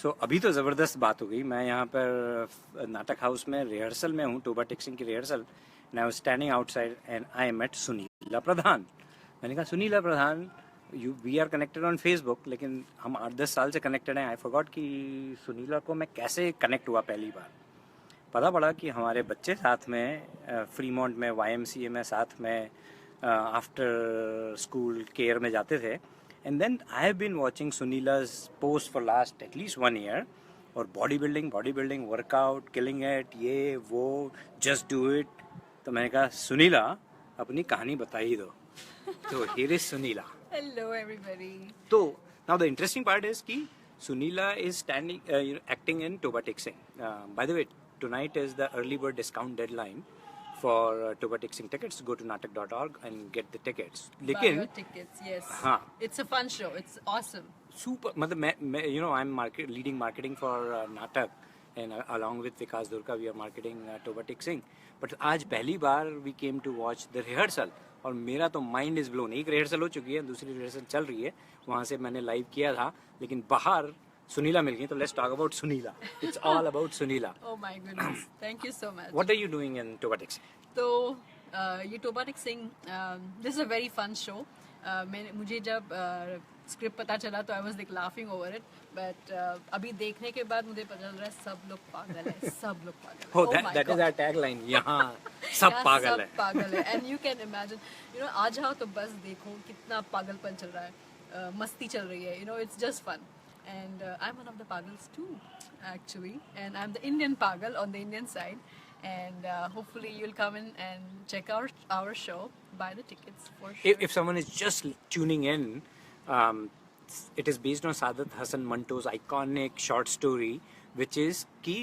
अभी तो ज़बरदस्त बात हो गई। मैं यहाँ पर नाटक हाउस में रिहर्सल में हूँ, टोबा टिक्सिंग की rehearsal. And I was standing outside and I met Sunila Pradhan. मैंने कहा Sunila Pradhan, you we are connected on Facebook, लेकिन हम 8-10 साल से कनेक्टेड हैं। आई फॉरगॉट कि सुनीला को मैं कैसे कनेक्ट हुआ पहली बार। पता पड़ा कि हमारे बच्चे साथ में फ्रीमोंट में YMCA में साथ में आफ्टर स्कूल केयर में जाते थे। And then I have been watching सुनीला's post for last at least 1 year। और body building workout killing it, ये वो, जस्ट डू इट। तो मैंने कहा सुनीला अपनी कहानी बता ही दो। तो here is Sunila. Hello everybody. तो now the interesting part is कि Sunila is acting in Toba Tic Sing. By the way, tonight is the early bird discount deadline for Toba Tic Sing tickets. Go to natak.org and get the tickets. Buy your tickets, yes. हाँ, It's a fun show. It's awesome. super. मतलब मैं I'm leading marketing for Natak, and along with Vikas Durga we are marketing Toba Tic Sing. But आज पहली बार we came to watch the rehearsal और मेरा तो mind is blown. एक rehearsal हो चुकी है, दूसरी रिहर्सल चल रही है, वहाँ से मैंने लाइव किया था, लेकिन बाहर सुनीला मिल गई। तो let's talk about Sunila. It's all about Sunila. Oh my goodness. Thank you so much. What are you doing in Toba Tek Singh? तो ये Toba Tek Singh, this is a very fun show. मुझे जब स्क्रिप्ट पता चला तो I was like laughing over it, but अभी देखने के बाद मुझे पता चल रहा है सब लोग पागल है, सब लोग पागल है। Oh, that is our tagline. यहाँ सब पागल है। सब पागल है। एंड यू कैन इमेजिन, आ जाओ तो बस देखो कितना पागलपन चल रहा है, मस्ती चल रही है, it's just fun. And I'm one of the pagals too, actually, and I'm the Indian pagal on the Indian side, and hopefully you'll come in and check our show, buy the tickets for sure. If someone is just tuning in, it is based on Saadat Hasan Manto's iconic short story, which is कि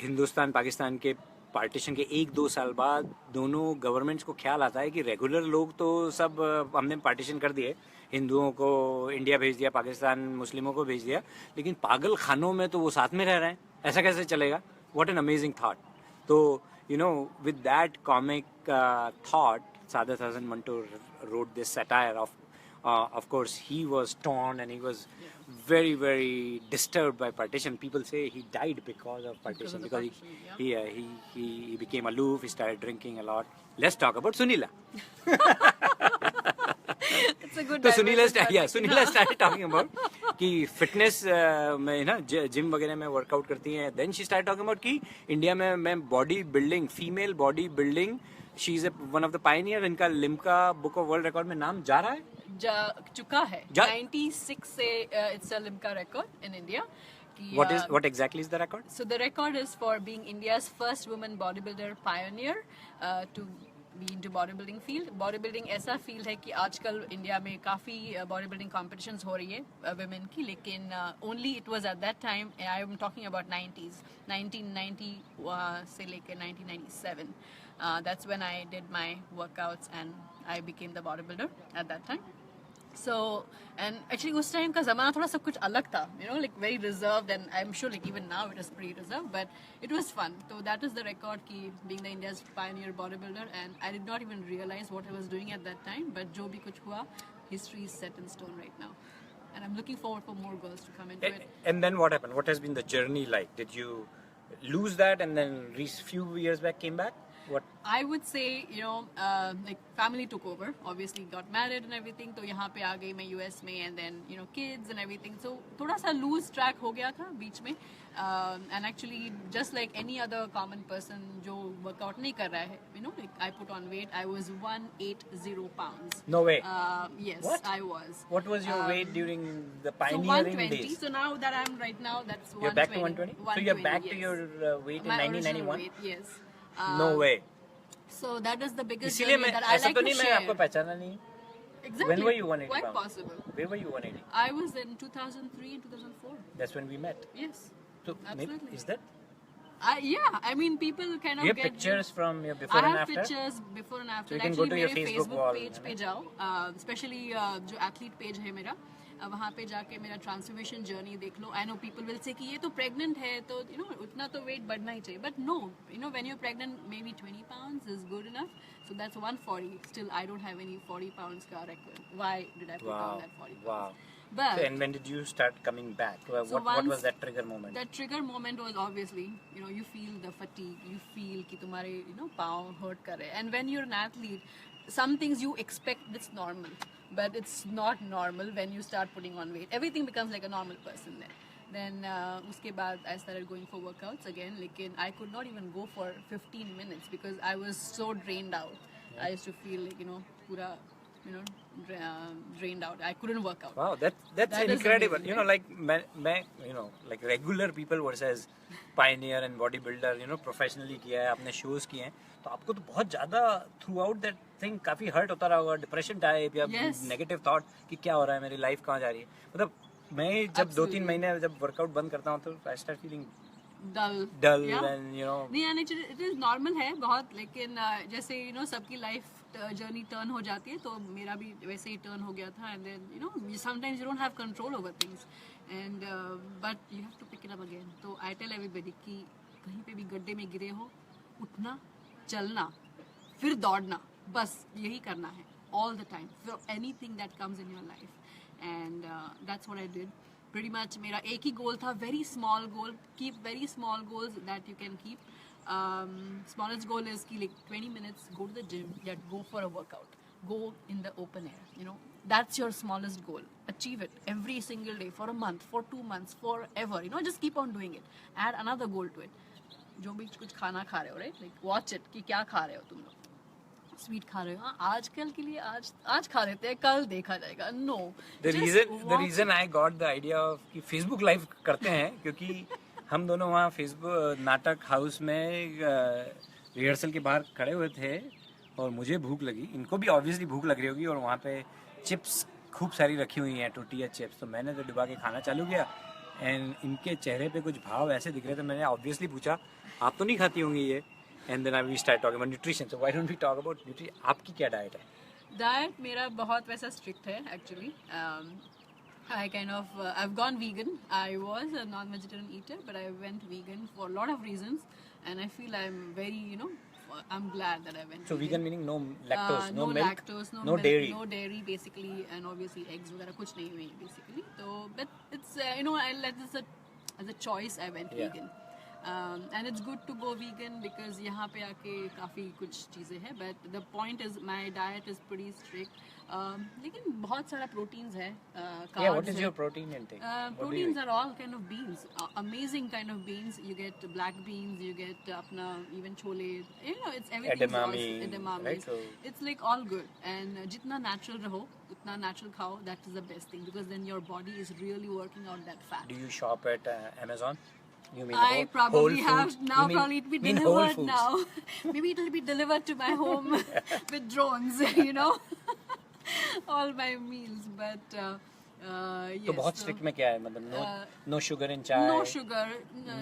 हिंदुस्तान पाकिस्तान के partition के 1-2 साल बाद दोनों governments को ख्याल आता है कि रेगुलर लोग तो सब हमने पार्टीशन कर दिए, हिंदुओं को इंडिया भेज दिया, पाकिस्तान मुस्लिमों को भेज दिया, लेकिन पागल खानों में तो वो साथ में रह रहे हैं, ऐसा कैसे चलेगा? What an amazing thought. तो with that comic thought Saadat Hasan Manto wrote this satire of course he was torn and he was very very disturbed by partition. People say he died because of partition, because he became aloof, he started drinking a lot. Let's talk about Sunila. It's a good तो Sunila started talking about कि fitness में ना gym वगैरह में workout करती हैं। Then she start talking about कि India में मैं body building, female body building, she is one of the pioneer. इनका Limca book of world record में नाम जा रहा है, जा चुका है 96 से। It's a Limca record in India. What exactly is the record? So the record is for being India's first woman bodybuilder pioneer to be into bodybuilding field. Bodybuilding ऐसा field है कि आजकल इंडिया में काफ़ी bodybuilding competitions हो रही है women की, लेकिन only it was at that time, I am talking about 90s, 1990 से लेकर 1997. That's when I did my workouts and I became the bodybuilder at that time. So, and actually उस time का ज़माना थोड़ा सब कुछ अलग था, like very reserved, and I'm sure like even now it is pretty reserved, but it was fun. So that is the record की being the India's pioneer bodybuilder, and I did not even realize what I was doing at that time, but जो भी कुछ हुआ, history is set in stone right now. And I'm looking forward for more girls to come into it. And then what happened? What has been the journey like? Did you lose that and then few years back came back? What? I would say, like family took over. Obviously, got married and everything. तो यहाँ पे आ गई मैं US में, and then kids and everything. So थोड़ा सा lose track हो गया था बीच में. And actually, just like any other common person जो workout नहीं कर रहा है, like I put on weight. I was 180 pounds. No way. Yes, What? I was. What was your weight during the So pioneering 120. days? So now that I'm right now, that's 120. You're back to 120? So you're back to yes. your weight in My original 1991? weight, yes. No way. So that is the biggest इसीलिए journey मैं that I ऐसा like तो to नहीं मैं share. आपको पहचाना नहीं। Exactly. When were you 180 Quite pounds? possible. Where were you 180? I was in 2003 and 2004. That's when we met. Yes. So Absolutely. is that? Yeah. I mean, people kind of You have get pictures from your before I and have after? pictures before and after. So you can Actually, go to your मेरे Facebook Facebook wall, page है पे जाओ, especially जो athlete page है मेरा, वहाँ पे जाके मेरा ट्रांसफॉर्मेशन जर्नी देख लो. I know people will say कि ये तो प्रेग्नेंट है तो उतना तो वेट बढ़ना ही चाहिए, but no, when you pregnant may be 20 pounds is good enough. So that's 140. Still I don't have any 40 pounds का record. Why did I put on that 40 pounds? Wow. But So, and when did you start coming back? What once was that trigger moment? That trigger moment was obviously, you feel the fatigue, you feel कि तुम्हारे पाँव hurt कर रहे हैं. And when you're an athlete, some things you expect it's normal, but it's not normal when you start putting on weight. Everything becomes like a normal person then. Then उसके बाद I started going for workouts again. लेकिन I could not even go for 15 minutes because I was so drained out. I used to feel like पूरा drained out. I couldn't work out. Wow, that's That is incredible. amazing, Like like regular people versus pioneer and bodybuilder, professionally किया है, आपने shows किए हैं, तो आपको तो बहुत ज़्यादा throughout that thing काफी hurt होता रहा होगा, depression type या Yes. negative thought कि क्या हो रहा है, मेरी life कहाँ जा रही है. मतलब मैं जब 2-3 महीने जब workout बंद करता हूँ तो I start feeling dull yeah. And नहीं, and it is normal है बहुत, लेकिन जैसे सबकी life journey turn हो जाती है, तो मेरा भी वैसे ही turn हो गया था. And then sometimes you don't have control over things, and but you have to pick it up again. तो I tell everybody कि कहीं पे भी गड्ढे में गिरे हो, उठना, चलना, फिर दौड़ना, बस यही करना है all the time for anything that comes in your life. And that's what I did. Pretty much मेरा एक ही goal था, very small goal. Keep very small goals that you can keep. Smallest goal is कि like 20 minutes, go to the gym, yeah, go for a workout, go in the open air. That's your smallest goal. Achieve it every single day for a month, for 2 months, forever. Just keep on doing it. Add another goal to it. जो भी कुछ खाना खा रहे हो, right? Like watch it कि क्या खा रहे हो तुम लोग. स्वीट खा रहे हो, हाँ, आजकल के लिए आज खा लेते हैं, कल देखा जाएगा. No, the reason I got the idea of कि Facebook live करते हैं क्योंकि हम दोनों वहाँ Facebook नाटक हाउस में रिहर्सल के बाहर खड़े हुए थे और मुझे भूख लगी, इनको भी ऑब्वियसली भूख लग रही होगी, और वहाँ पे चिप्स खूब सारी रखी हुई हैं, टोटिया चिप्स. तो मैंने तो डुबा के खाना चालू किया एंड इनके चेहरे पे कुछ भाव ऐसे दिख रहे थे. मैंने ऑब्वियसली पूछा, आप तो नहीं खाती होंगी ये? And then we start talking about nutrition. So why don't we talk about nutrition? आपकी क्या डाइट है? डाइट मेरा बहुत वैसा स्ट्रिक्ट है actually. I kind of I've gone vegan. I was a non-vegetarian eater, but I went vegan for a lot of reasons, and I feel I'm very I'm glad that I went. So vegan meaning no lactose, no milk, lactose, no no milk, dairy, no dairy basically, and obviously eggs वगैरह कुछ नहीं हुई basically. So but it's I let this as a choice I went vegan. And it's good to go vegan because यहाँ पे आके काफ़ी कुछ चीज़ें हैं, but the point is my diet is pretty strict. लेकिन बहुत सारा proteins है, yeah, what is your protein intake? Proteins are all kind of beans, amazing kind of beans. You get black beans, you get अपना even chole, it's everything. Edamame, right? So it's like all good. And जितना natural रहो, उतना natural खाओ, that is the best thing because then your body is really working out that fat. Do you shop at Amazon? You mean I probably have now. Probably it'll be delivered now. Maybe it'll be delivered to my home with drones. All my meals, but yes. तो बहुत strict में क्या है, मतलब no sugar in chai, no sugar,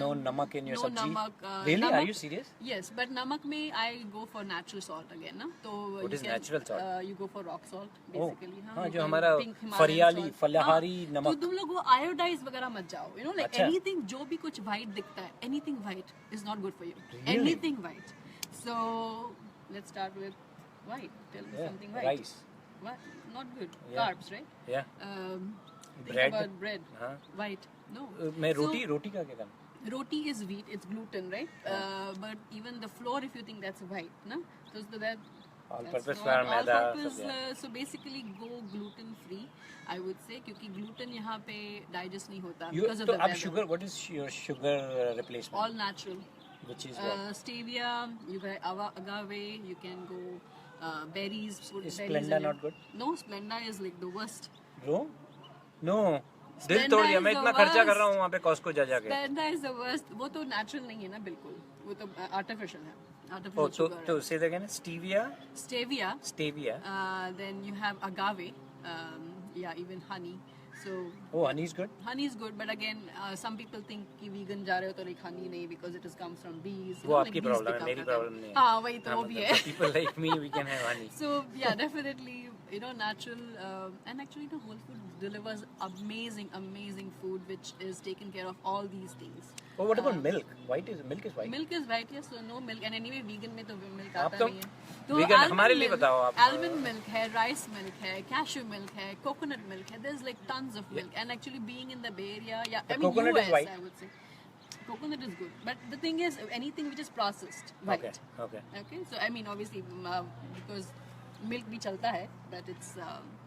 no namak in your no sabji. namak, Really? namak, Are you serious? Yes, but namak में I go for natural salt again. Na? So What is natural salt? You go for rock salt basically. हाँ, जो हमारा फरियाली नमक. तो तुम लोग वो iodized वगैरह मत जाओ. Like anything जो भी कुछ white दिखता है, anything white is not good for you. Really? Anything white. So let's start with white. Tell me something white. Rice. What? Not good. Yeah. Carbs, right? Yeah. Think Bread. about bread. हाँ. White. No. मैं So, रोटी का क्या करना? Roti is wheat, it's gluten, right? But even the flour, if you think that's white, na? So that All-purpose flour, maida, all-purpose, सब, yeah. so basically go gluten free, I would say, क्योंकि gluten यहाँ पे digest नहीं होता because of तो the अब weather. sugar, what is your sugar replacement? All natural. Which is what? Stevia, you get agave, you can go berries. Put Is berries Splenda in not it. good? No, Splenda is like the worst. Bro? No. दिल Splenda तोड़ दिया, is मैं the इतना खर्चा कर worst. रहा हूँ वहाँ पे Costco जा जाके. Splenda is the worst. वो तो natural नहीं है ना बिल्कुल. वो तो artificial है. Artificial Oh, sugar तो है. say that again. Stevia. Stevia. Then you have agave. Yeah, even honey. So Oh, honey is good. honey is good, but again, some people think कि vegan जा रहे हो तो like honey नहीं because it comes from bees. वो आपकी problem है, मेरी problem नहीं है. हाँ वही तो वो भी है. People like me, we can have honey. So yeah, definitely, natural, and actually the whole food delivers amazing food which is taken care of all these things. Oh, what about milk? Milk is white. Milk is white, yes, so no milk, and anyway vegan में तो milk आप आता तो नहीं है. तो vegan हमारे almond लिए milk- बताओ आप. Almond milk है, rice milk है, cashew milk है, coconut milk है. There's like tons tons of milk. And actually being in the Bay Area, yeah, The I mean coconut is US, white. I would say. Coconut is good. But the thing is, anything which is processed, white. Okay. Okay, so I mean obviously because milk भी चलता है, but it's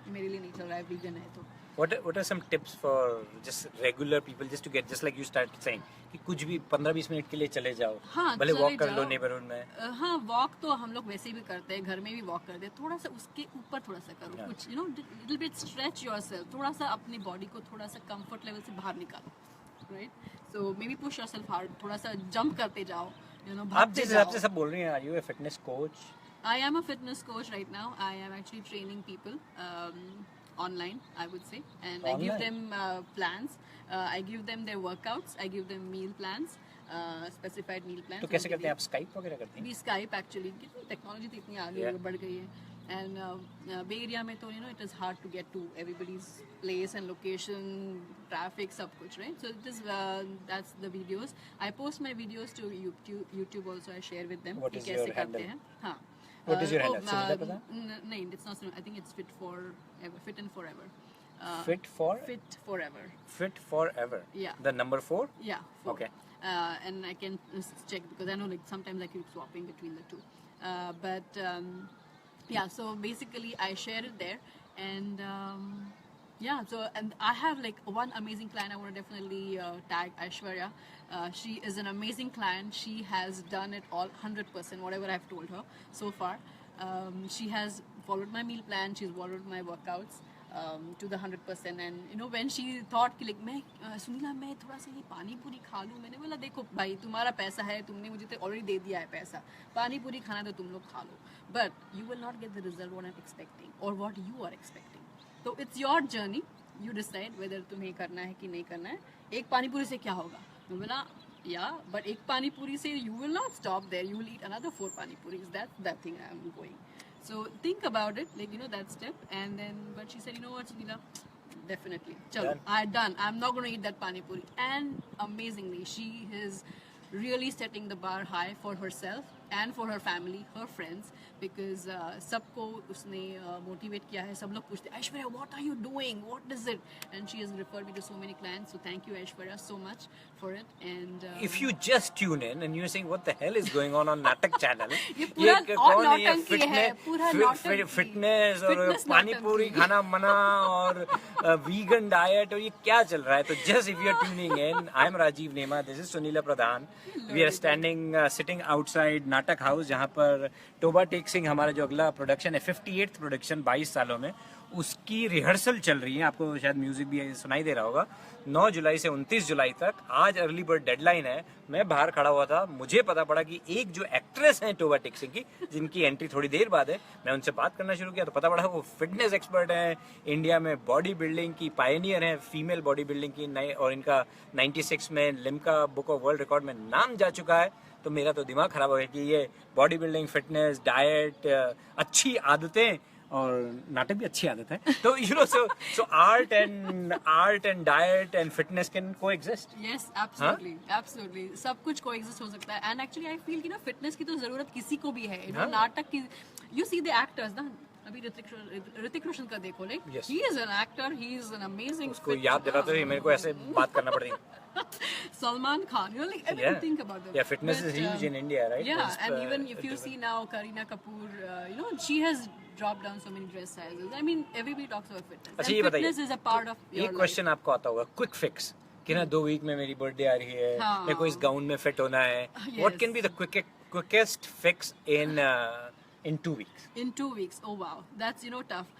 मेरे लिए नहीं चल रहा है, vegan है तो. What are some tips for just regular people just to get, just like you started saying, कि कुछ भी 15-20 मिनट के लिए चले जाओ, हाँ, भले चले वॉक कर लो जाओ। नेबरहुड में. हाँ, वॉक तो हम लोग वैसे भी करते हैं, घर में भी वॉक करते हैं. थोड़ा सा उसके ऊपर थोड़ा सा करो, Yeah. कुछ लिटिल बिट स्ट्रेच योरसेल्फ, थोड़ा सा अपनी बॉडी को थोड़ा सा कंफर्ट लेवल से बाहर निकालो, right? So may be push yourself hard, थोड़ा सा जंप करते जाओ, आप भागते जिस हिसाब से जाओ. सब बोल रही हैं, are you a fitness coach? I am a fitness coach right now. I am actually training people online, I would say, and I give them plans. I give them their workouts. I give them meal plans, specified meal plans. तो कैसे करते हैं आप, Skype वगैरह करते हैं? भी Skype actually, technology तो इतनी आगे Yeah. बढ़ गई है. And Bay Area में तो it is hard to get to everybody's place and location, traffic, सब कुछ, right? So it is that's the videos. I post my videos to YouTube also. I share with them. What कि is कैसे your करते handle? हैं. हाँ. What is your handle? Sunila प्रधान? नहीं, it's not. I think it's Fit and Forever. Fit for? Fit Forever. Fit forever. Yeah. The number 4? Yeah. 4. Okay. And I can check because I know like sometimes I keep swapping between the two. But yeah, so basically I share it there, and yeah, so and I have like one amazing client. I want to definitely tag Aishwarya. She is an amazing client. She has done it all 100%, whatever I've told her so far. She has followed my meal plan. She's followed my workouts to the 100%. And when she thought कि like मैं सुनीला मैं थोड़ा सा ये पानी पूरी खा लूँ, मैंने बोला देखो भाई तुम्हारा पैसा है, तुमने मुझे तो ऑलरेडी दे दिया है पैसा, पानी पूरी खाना तो तुम लोग खा लो, but you will not get the result what I'm expecting or what you are expecting. तो it's your journey, you decide whether तुम्हें करना है कि नहीं करना है. एक पानी पूरी से क्या होगा? मैं बोला yeah, but एक पानी पूरी से you will not stop there, you will eat another 4 pani puris. That's that thing I'm going. So think about it, like that step, and then but she said, you know what, Sunila, definitely, chalo, done. I'm not going to eat that pani puri. And amazingly, she is really setting the bar high for herself and for her family, her friends, because सबको उसने motivate किया है. सब लोग पूछते Aishwarya, what are you doing? What is it? And she has referred me to so many clients. So thank you, Aishwarya, so much for it. And If you just tune in and you're saying what the hell is going on Natak channel, ये पूरा और कौन है ये नौटंकी है, पूरा नौटंकी. फिटनेस और Fitness पानी नौटंकी. पूरी खाना मना और वीगन डाइट और ये क्या चल रहा है? तो just if you're tuning in, I'm Rajiv Nema, this is Sunila Pradhan. We are sitting outside नाटक हाउस, जहाँ पर टोबा टेक सिंह हमारा जो अगला प्रोडक्शन है, 58th प्रोडक्शन 22 सालों में, उसकी रिहर्सल चल रही है. आपको शायद म्यूजिक भी सुनाई दे रहा होगा. 9 जुलाई से 29 जुलाई तक आज अर्ली बर्ड डेडलाइन है. मैं बाहर खड़ा हुआ था, मुझे पता पड़ा कि एक जो एक्ट्रेस हैं टोबा टेक सिंह की, जिनकी एंट्री थोड़ी देर बाद है, मैं उनसे बात करना शुरू किया तो पता पड़ा वो फिटनेस एक्सपर्ट हैं, इंडिया में बॉडी बिल्डिंग की पायनियर हैं, फीमेल बॉडी बिल्डिंग की नई, और इनका 96 में Limca book of world record में नाम जा चुका है. तो मेरा तो दिमाग खराब हो गया कि ये बॉडी बिल्डिंग, फिटनेस, डाइट, अच्छी आदतें और नाटक भी अच्छी आदत है. तो so art and diet and fitness can coexist. Yes, absolutely, absolutely. सब कुछ coexist हो सकता है. And actually I feel कि fitness की तो जरूरत किसी को भी है. नाटक की, you see the actors ना, अभी ऋतिक रोशन का देखो, like Yes. he is an actor, he is an amazing. उसको याद दिलाते हुए मेरे को ऐसे बात करना पड़ती है. Salman Khan, like I mean, Yeah. think about that. Yeah, fitness is huge in India, right? Yeah, It's, and even if you see now Kareena Kapoor, she has dropped down so many dress sizes. I mean, everybody talks about fitness. अच्छा, And ये बताइए, fitness is a part of your एक life. Question आपको आता होगा, quick fix कि ना 2 week में मेरी बर्थडे आ रही है, हाँ. मेरे को इस गाउन में फिट होना है. Yes. What can be the quickest fix in 2 weeks? In 2 weeks. Oh wow, that's tough.